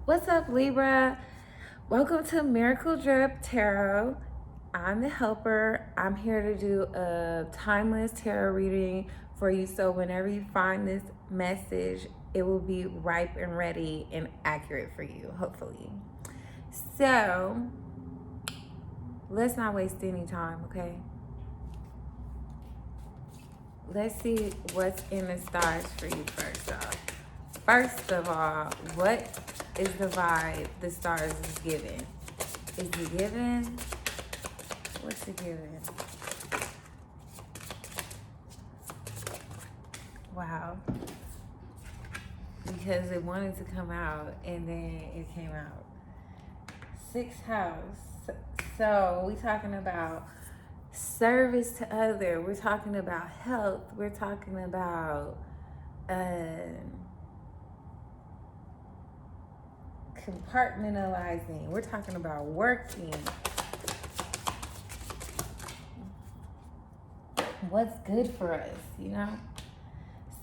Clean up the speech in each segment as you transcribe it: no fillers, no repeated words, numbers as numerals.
What's up, Libra? Welcome to Miracle Drip Tarot. I'm the helper. I'm here to do a timeless tarot reading for you. So whenever you find this message, it will be ripe and ready and accurate for you, hopefully. So let's not waste any time, okay? Let's see what's in the stars for you first off. First of all, what is the vibe the stars is giving? Is it giving? What's it giving? Wow. Because it wanted to come out and then it came out. Sixth house. So we talking about service to other. We're talking about health. We're talking about compartmentalizing. We're talking about working. What's good for us, you know?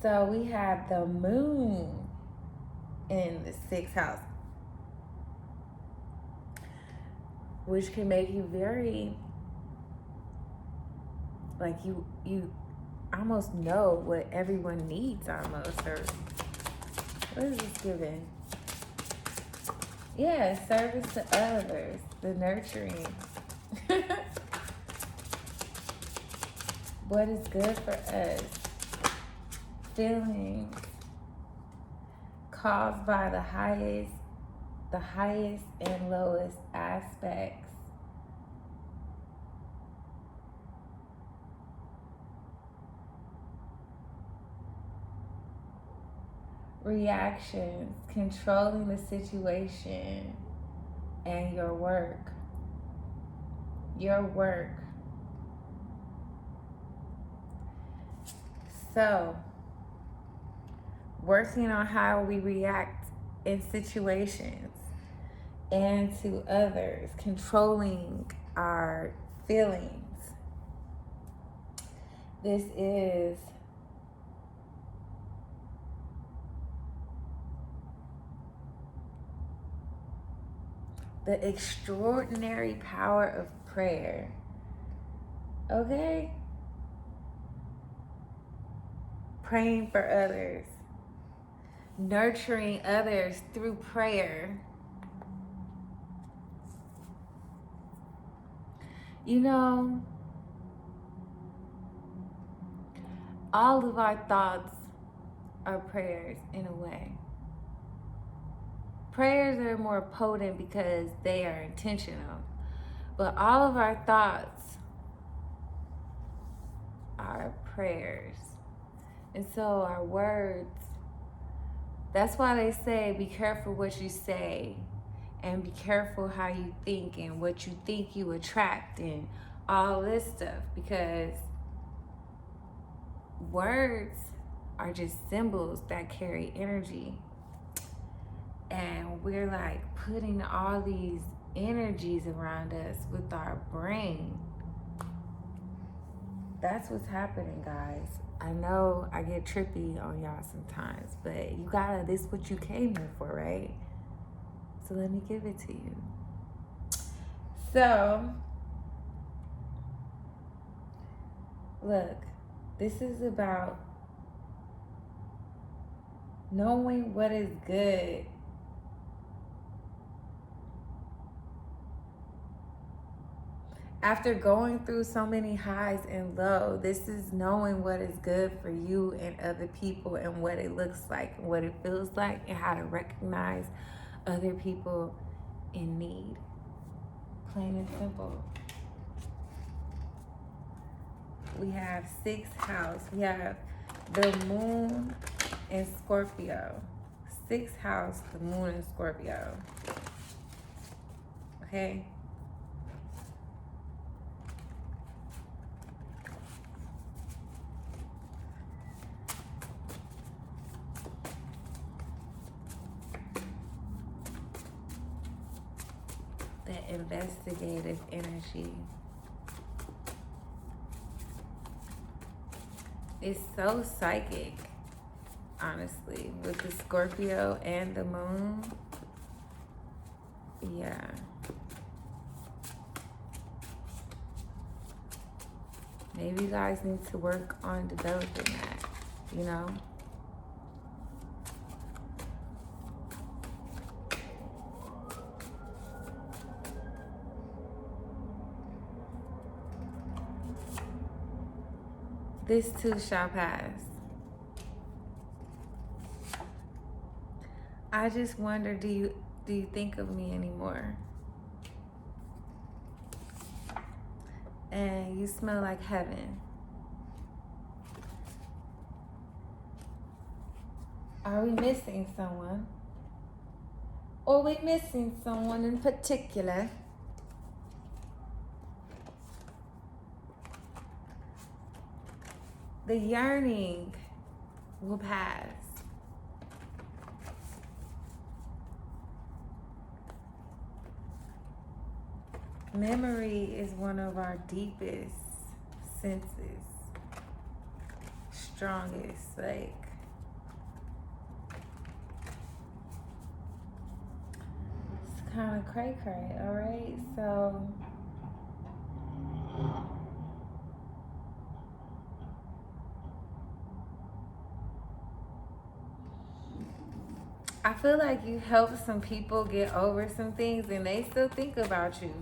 So we have the moon in the sixth house, which can make you very, like you almost know what everyone needs almost, or what is this giving? Yeah, service to others, the nurturing. What is good for us? Feelings caused by the highest and lowest aspects. Reactions, controlling the situation, and your work. So, working on how we react in situations and to others, controlling our feelings. This is the extraordinary power of prayer. Okay? Praying for others, nurturing others through prayer. You know, all of our thoughts are prayers in a way. Prayers are more potent because they are intentional, but all of our thoughts are prayers. And so our words, that's why they say be careful what you say and be careful how you think and what you think you attract and all this stuff, because words are just symbols that carry energy. And we're like putting all these energies around us with our brain. That's what's happening, guys. I know I get trippy on y'all sometimes, but you gotta, this is what you came here for, right? So let me give it to you. So, look, this is about knowing what is good. After going through so many highs and lows, this is knowing what is good for you and other people and what it looks like and what it feels like and how to recognize other people in need. Plain and simple. We have sixth house. We have the moon in Scorpio. Sixth house, the moon in Scorpio. Okay? That investigative energy. It's so psychic, honestly, with the Scorpio and the moon. Yeah. Maybe you guys need to work on developing that, you know? This too shall pass. I just wonder, do you think of me anymore? And you smell like heaven. Are we missing someone? Or are we missing someone in particular? The yearning will pass. Memory is one of our deepest senses, strongest, like, it's kind of cray-cray, all right? So I feel like you helped some people get over some things and they still think about you.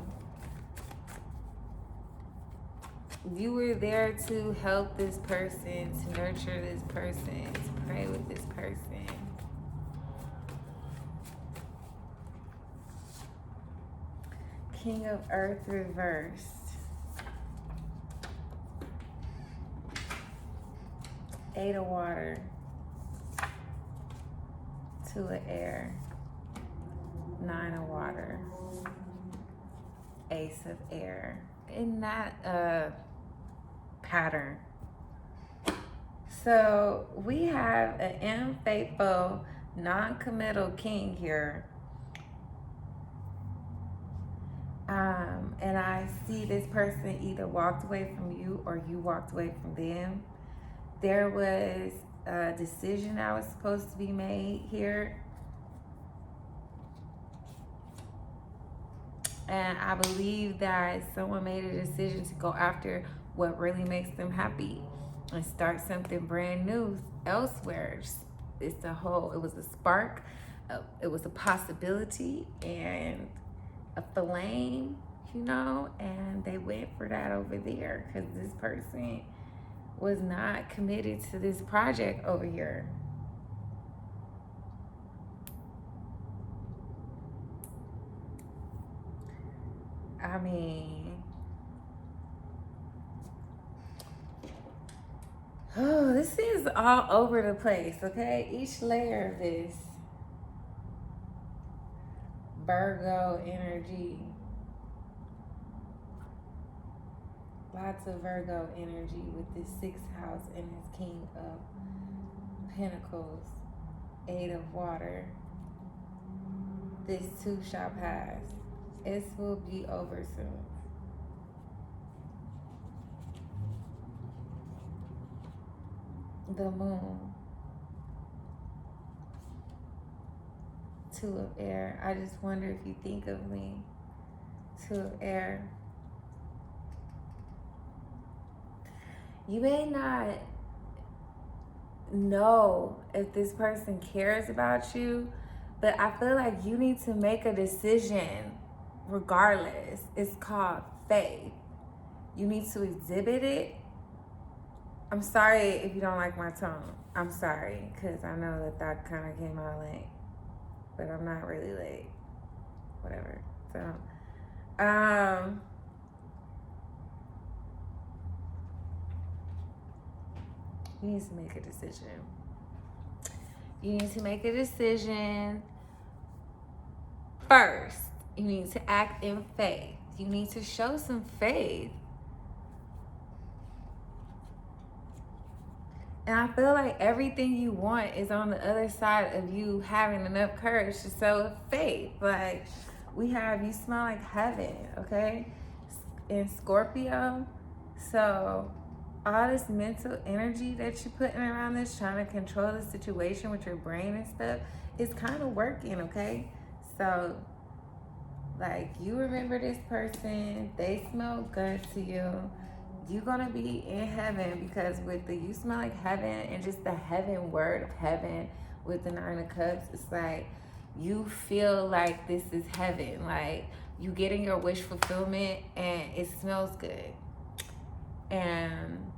You were there to help this person, to nurture this person, to pray with this person. King of Earth reversed. Eight of Water. Two of Air. Nine of Water. Ace of Air. Isn't that a pattern? So we have an unfaithful, non-committal king here. And I see this person either walked away from you or you walked away from them. There was a decision that was supposed to be made here. And I believe that someone made a decision to go after what really makes them happy and start something brand new elsewhere. It was a spark, it was a possibility and a flame, you know, and they went for that over there because this person was not committed to this project over here. I mean, oh, this is all over the place, okay? Each layer of this. Virgo energy. Lots of Virgo energy with this sixth house and his King of Pentacles. Eight of Water. This too shall pass. It will be over soon. The Moon. Two of Air. I just wonder if you think of me. Two of Air. You may not know if this person cares about you, but I feel like you need to make a decision regardless. It's called faith. You need to exhibit it. I'm sorry if you don't like my tone. I'm sorry, because I know that kind of came out late. But I'm not really late. Whatever. So, you need to make a decision. You need to make a decision first. You need to act in faith. You need to show some faith. And I feel like everything you want is on the other side of you having enough courage to show faith. Like, we have, you smell like heaven, okay? In Scorpio. So, all this mental energy that you're putting around this, trying to control the situation with your brain and stuff, is kind of working, okay? So, Like, you remember this person, they smell good to you. You're gonna be in heaven, because with the you smell like heaven, and just the heaven word of heaven with the 9 of Cups, it's like you feel like this is heaven. Like, you getting your wish fulfillment and it smells good. And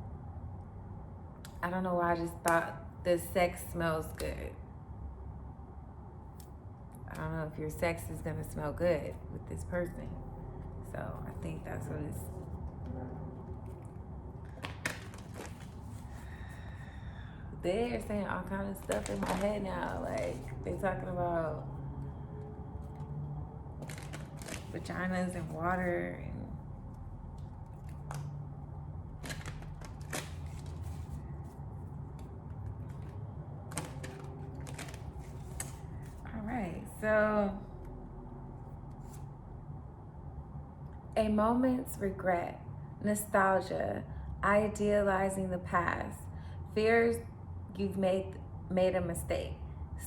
I don't know why I just thought the sex smells good. I don't know if your sex is gonna smell good with this person. So I think that's what it's. They're saying all kind of stuff in my head now. Like, they're talking about vaginas and water and so a moment's regret, nostalgia, idealizing the past, fears you've made a mistake.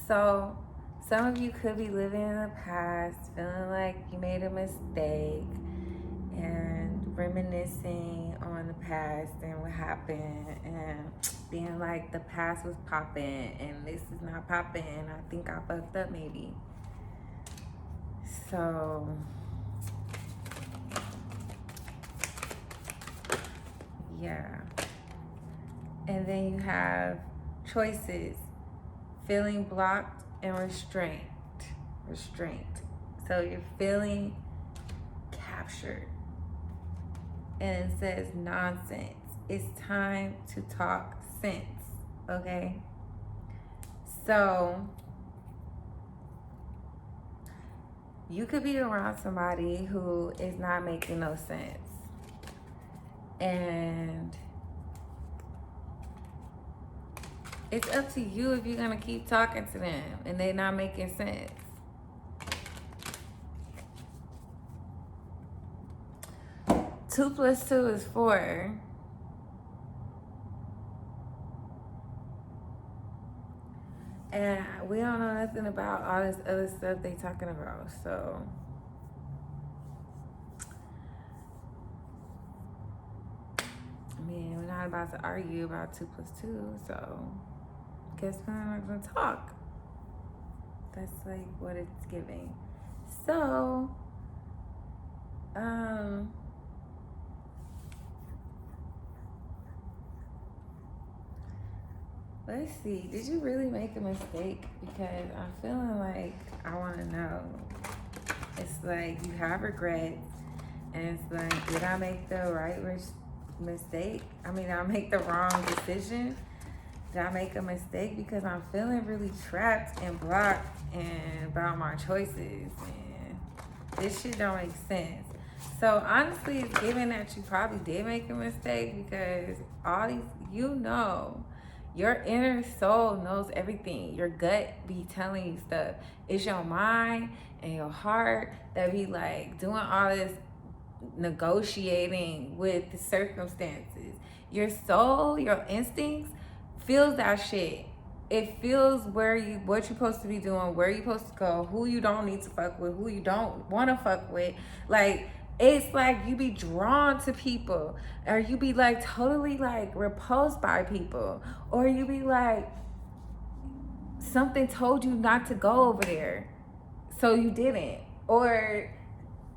So some of you could be living in the past, feeling like you made a mistake and reminiscing on the past and what happened, and being like the past was popping and this is not popping, and I think I fucked up maybe. So yeah. And then you have choices, feeling blocked and restraint. So you're feeling captured. And it says nonsense. It's time to talk sense, okay? So you could be around somebody who is not making no sense. And it's up to you if you're gonna keep talking to them and they're not making sense. Two plus two is 4. And we don't know nothing about all this other stuff they talking about, so. I mean, we're not about to argue about 2 plus 2, so guess we're not gonna talk. That's like what it's giving. So, let's see. Did you really make a mistake? Because I'm feeling like I want to know. It's like you have regrets, and it's like, did I make the right mistake? I mean, did I make the wrong decision? Did I make a mistake? Because I'm feeling really trapped and blocked and about my choices, and this shit don't make sense. So honestly, it's given that you probably did make a mistake, because all these, your inner soul knows everything. Your gut be telling you stuff. It's your mind and your heart that be like doing all this negotiating with the circumstances. Your soul, your instincts feels that shit. It feels what you're supposed to be doing, where you're supposed to go, who you don't need to fuck with, who you don't want to fuck with. Like, it's like you be drawn to people, or you be like totally like repulsed by people, or you be like, something told you not to go over there, so you didn't.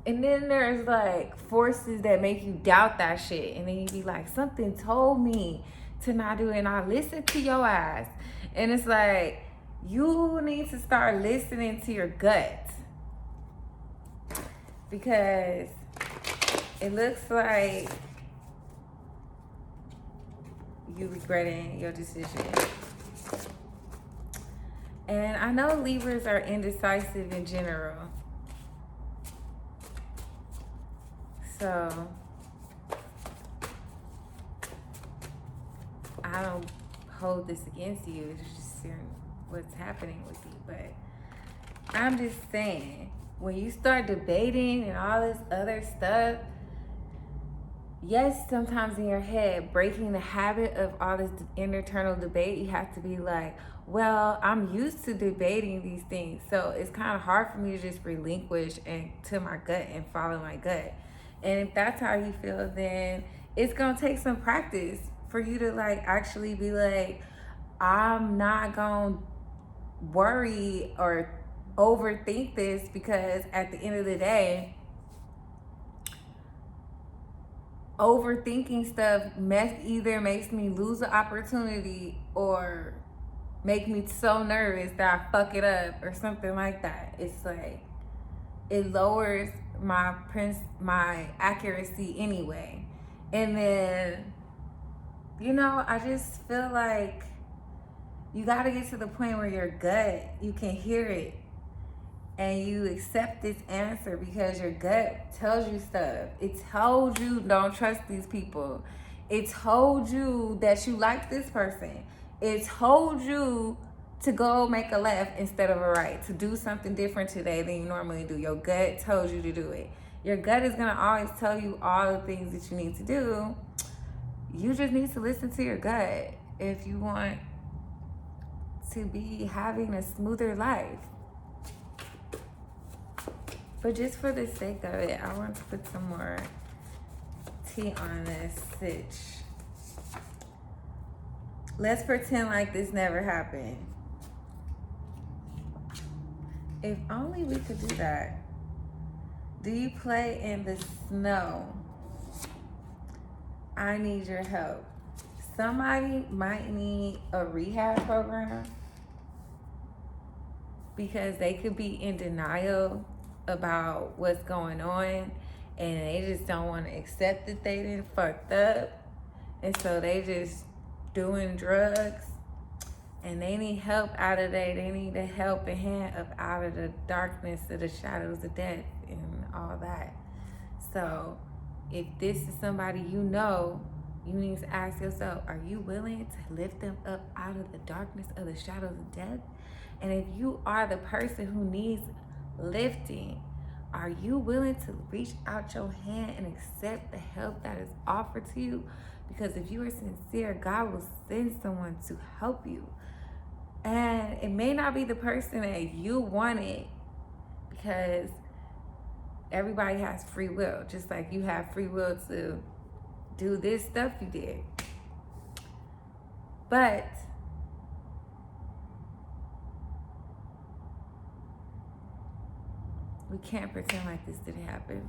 And then there's like forces that make you doubt that shit, and then you be like, something told me to not do it, and I listened to your ass. And it's like, you need to start listening to your gut, because it looks like you regretting your decision. And I know Libras are indecisive in general. So I don't hold this against you. It's just what's happening with you. But I'm just saying, when you start debating and all this other stuff, yes, sometimes in your head, breaking the habit of all this internal debate, you have to be like, well, I'm used to debating these things. So it's kind of hard for me to just relinquish and to my gut and follow my gut. And if that's how you feel, then it's going to take some practice for you to like actually be like, I'm not going to worry or overthink this, because at the end of the day, overthinking stuff either makes me lose the opportunity or make me so nervous that I fuck it up or something like that. It's like it lowers my accuracy anyway. And then, I just feel like you got to get to the point where your gut, you can hear it and you accept this answer because your gut tells you stuff. It told you don't trust these people. It told you that you like this person. It told you to go make a left instead of a right, to do something different today than you normally do. Your gut told you to do it. Your gut is gonna always tell you all the things that you need to do. You just need to listen to your gut if you want to be having a smoother life. But just for the sake of it, I want to put some more tea on this sitch. Let's pretend like this never happened. If only we could do that. Do you play in the snow? I need your help. Somebody might need a rehab program because they could be in denial about what's going on and they just don't want to accept that they done fucked up, and so they just doing drugs and they need help out of there. They need a helping hand up out of the darkness of the shadows of death and all that. So if this is somebody you need to ask yourself, are you willing to lift them up out of the darkness of the shadows of death? And if you are the person who needs lifting, are you willing to reach out your hand and accept the help that is offered to you? Because if you are sincere, God will send someone to help you. And it may not be the person that you wanted, because everybody has free will, just like you have free will to do this stuff you did. But we can't pretend like this didn't happen.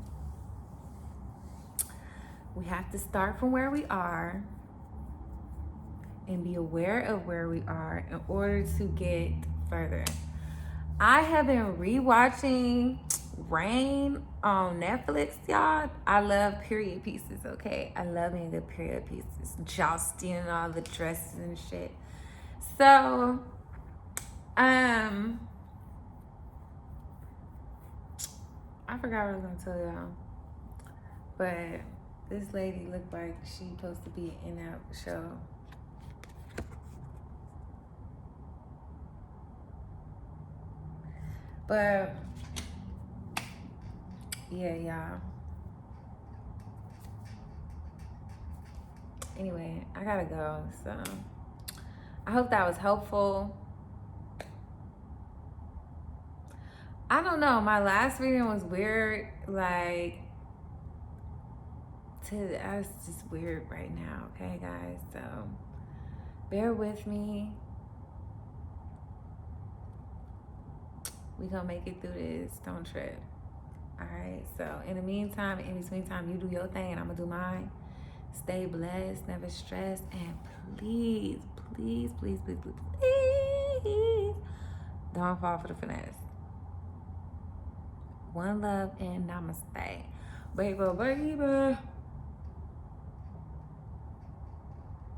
We have to start from where we are and be aware of where we are in order to get further. I have been rewatching Rain on Netflix, y'all. I love period pieces, okay? I love me the period pieces. Jousting and all the dresses and shit. So, I forgot what I was gonna tell y'all. But this lady looked like she supposed to be in that show. But yeah, y'all. Anyway, I gotta go. So I hope that was helpful. I don't know. My last reading was weird. Like, it's just weird right now. Okay, guys. So bear with me. We gonna make it through this. Don't trip. All right. So in the meantime, in between time, you do your thing and I'm gonna do mine. Stay blessed, never stressed, and please, please, please, please, please, please, don't fall for the finesse. One love and namaste. Baby, baby.